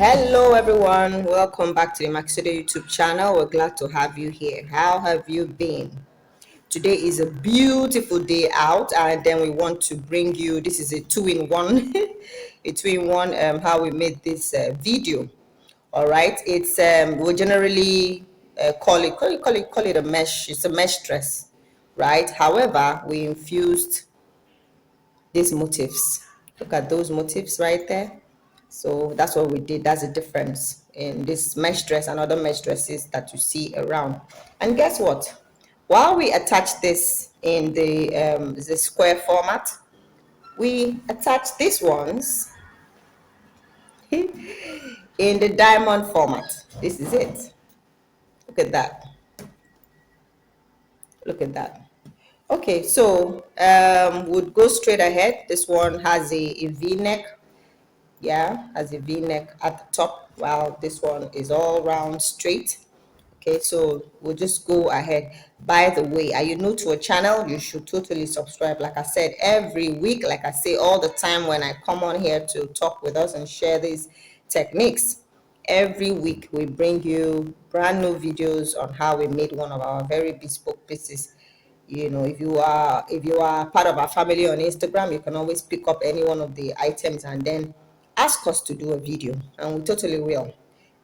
Hello everyone, welcome back to the Makisode YouTube channel. We're glad to have you here. How have you been? Today is a beautiful day out, and then we want to bring you, this is a two-in-one a two-in-one how we made this video. All right, it's we generally call it a mesh. It's a mesh dress, right? However, we infused these motifs. Look at those motifs right there. So that's what we did. That's the difference in this mesh dress and other mesh dresses that you see around. And guess what? While we attach this in the square format, we attach these ones in the diamond format. This is it. Look at that. Look at that. Okay, so we'll go straight ahead. This one has a V-neck. Yeah, has a V-neck at the top, while this one is all round straight. Okay, so we'll just go ahead. By the way, are you new to a channel? You should totally subscribe. Like I said, every week, like I say all the time when I come on here to talk with us and share these techniques, every week we bring you brand new videos on how we made one of our very bespoke pieces. You know, if you are part of our family on Instagram, you can always pick up any one of the items and then ask us to do a video, and we totally will.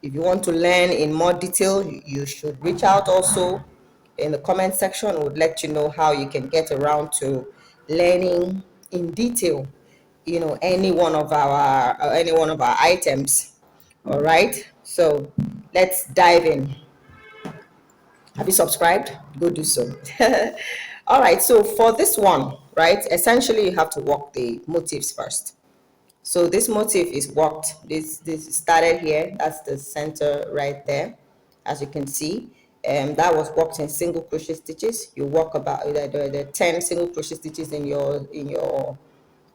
If you want to learn in more detail, you should reach out also in the comment section. We'll let you know how you can get around to learning in detail, you know, any one of our items. All right, so let's dive in. Have you subscribed? Go do so. All right, so for this one, right, essentially you have to work the motifs first. So this motif is worked, this started here, that's the center right there, as you can see. That was worked in single crochet stitches. You work about the 10 single crochet stitches in your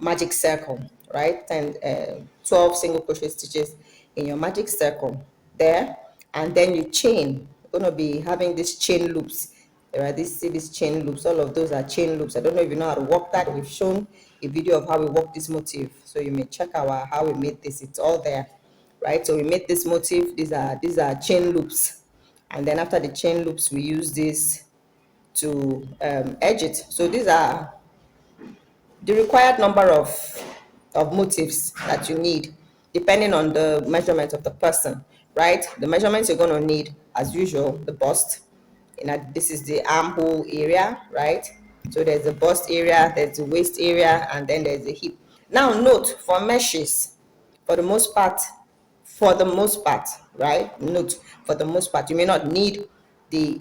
magic circle, right? 12 single crochet stitches in your magic circle there, and then you chain. You're going to be having these chain loops, right? See these chain loops, all of those are chain loops. I don't know if you know how to work that. We've shown a video of how we work this motif, so you may check our how we made this. It's all there, right? So we made this motif. These are chain loops, and then after the chain loops we use this to edge it. So these are the required number of motifs that you need depending on the measurement of the person, right? The measurements you're going to need, as usual, the bust. You know, this is the armhole area, right? So there's the bust area, there's the waist area, and then there's the hip. Now note, for meshes, for the most part, right? Note, for the most part, you may not need the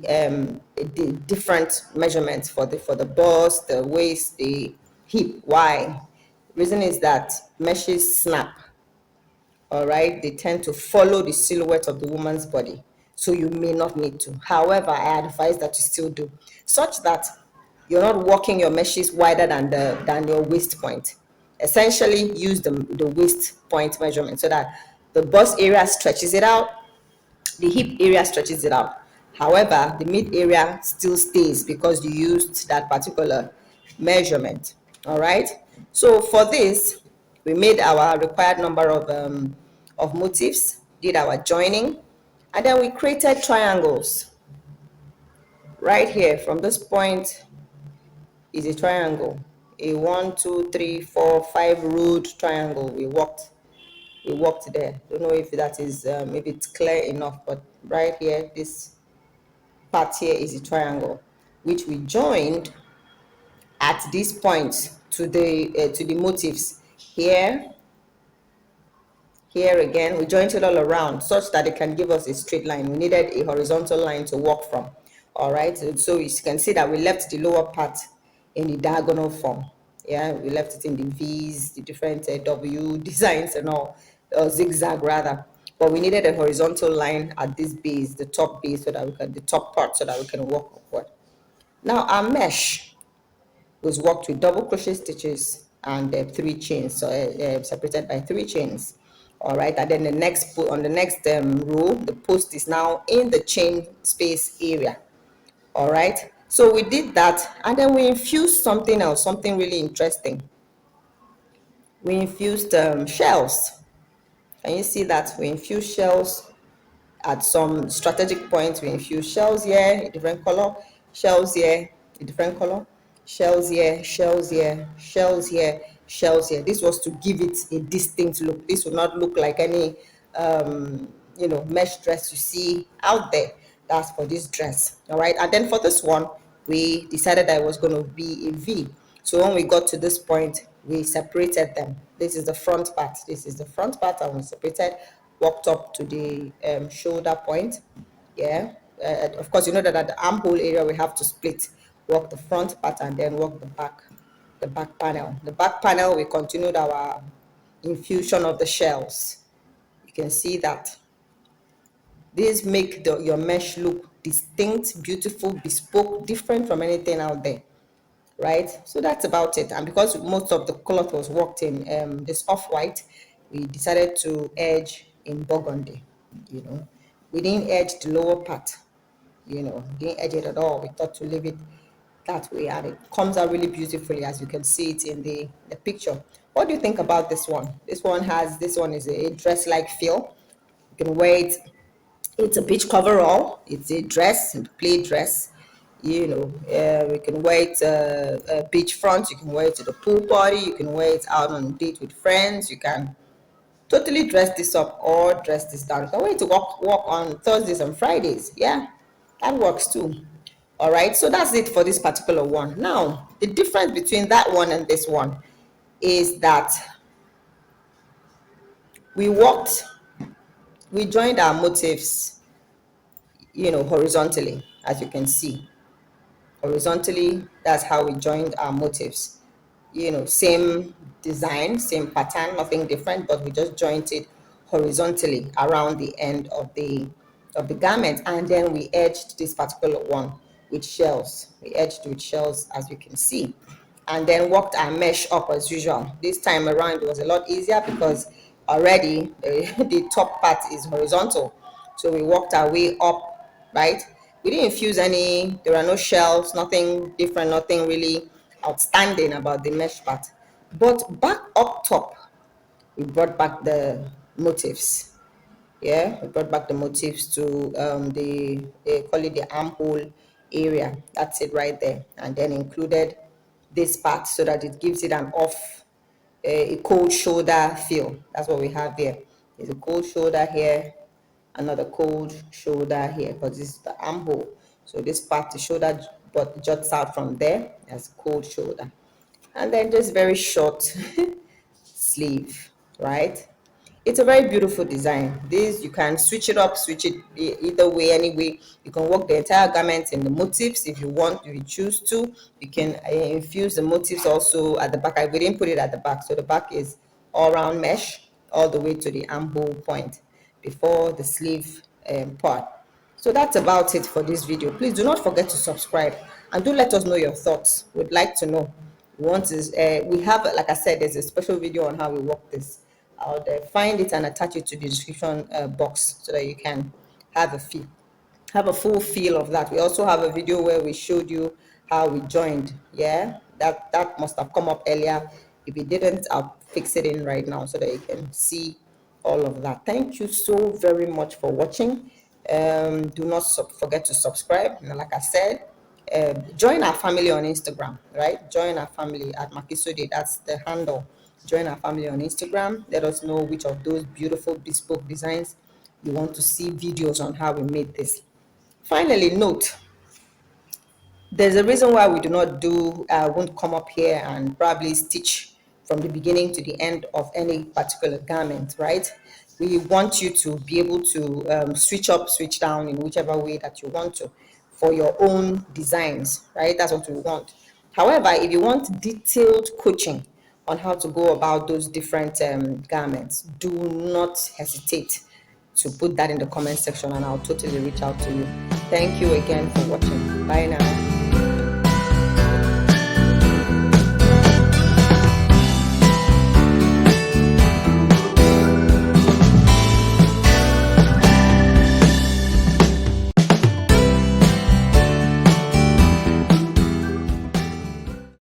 different measurements for the bust, the waist, the hip. Why? Reason is that meshes snap. All right, they tend to follow the silhouette of the woman's body, so you may not need to. However, I advise that you still do, such that you're not working your meshes wider than your waist point. Essentially use the waist point measurement so that the bust area stretches it out, the hip area stretches it out. However, the mid area still stays because you used that particular measurement. All right, so for this we made our required number of motifs, did our joining, and then we created triangles. Right here from this point is a triangle, a 1 2 3 4 5 root triangle. We worked there. Don't know if that is if it's clear enough, but right here, this part here is a triangle which we joined at these points to the motifs. Here again, we joined it all around such that it can give us a straight line. We needed a horizontal line to work from. All right, so you can see that we left the lower part in the diagonal form. Yeah, we left it in the V's, the different W designs and all, zigzag rather. But we needed a horizontal line at this base, the top base, so that we can, the top part, so that we can work upward. Now our mesh was worked with double crochet stitches and 3 chains, so separated by 3 chains. All right, and then the next on the next row, the post is now in the chain space area. All right, so we did that, and then we infused something else, something really interesting. We infused shells. Can you see that we infuse shells at some strategic points? We infuse shells here, a different color, shells here, a different color, shells here, shells here, shells here, shells here. This was to give it a distinct look. This would not look like any mesh dress you see out there. That's for this dress. All right, and then for this one, we decided that it was going to be a V. So when we got to this point, we separated them. This is the front part. This is the front part, and we separated, walked up to the shoulder point. Yeah. Of course, you know that at the armhole area, we have to split, walk the front part and then walk the back panel. The back panel, we continued our infusion of the shells. You can see that. These make your mesh look distinct, beautiful, bespoke, different from anything out there, right? So that's about it. And because most of the cloth was worked in this off-white, we decided to edge in burgundy. We didn't edge the lower part. Didn't edge it at all. We thought to leave it that way, and it comes out really beautifully, as you can see it in the picture. What do you think about this one? This one is a dress-like feel. You can wear it. It's a beach coverall. It's a dress, a play dress. We can wear it a beach front. You can wear it to the pool party. You can wear it out on a date with friends. You can totally dress this up or dress this down. You can wear it to walk on Thursdays and Fridays. Yeah, that works too. All right, so that's it for this particular one. Now, the difference between that one and this one is that we joined our motifs, horizontally, as you can see. Horizontally, that's how we joined our motifs. Same design, same pattern, nothing different, but we just joined it horizontally around the end of the garment, and then we edged this particular one with shells. We edged with shells, as you can see, and then worked our mesh up as usual. This time around it was a lot easier because already the top part is horizontal, so we worked our way up, right? We didn't infuse any, there are no shells, nothing different, nothing really outstanding about the mesh part. But back up top, we brought back the motifs. Yeah, we brought back the motifs to they call it the armhole area. That's it right there. And then included this part so that it gives it an off, a cold shoulder feel. That's what we have there. There's a cold shoulder here, another cold shoulder here, because this is the armhole. So this part, the shoulder but juts out from there as cold shoulder. And then just very short sleeve, right? It's a very beautiful design. This, you can switch it up, switch it either way, any way. You can work the entire garment in the motifs if you want, if you choose to. You can infuse the motifs also at the back. We didn't put it at the back, so the back is all round mesh all the way to the armhole point before the sleeve part. So that's about it for this video. Please do not forget to subscribe and do let us know your thoughts. We'd like to know. We have, like I said, there's a special video on how we work this. I'll find it and attach it to the description box so that you can have a full feel of that. We also have a video where we showed you how we joined. Yeah, that must have come up earlier. If it didn't, I'll fix it in right now so that you can see all of that. Thank you so very much for watching. Do not forget to subscribe. Like I said, join our family on Instagram, right? Join our family at Makisode. That's the handle. Join our family on Instagram. Let us know which of those beautiful bespoke designs you want to see videos on how we made this. Finally, note, there's a reason why we do not won't come up here and probably stitch from the beginning to the end of any particular garment, right? We want you to be able to switch up, switch down in whichever way that you want to for your own designs, right? That's what we want. However, if you want detailed coaching on how to go about those different garments, do not hesitate to put that in the comment section and I'll totally reach out to you. Thank you again for watching. Bye now.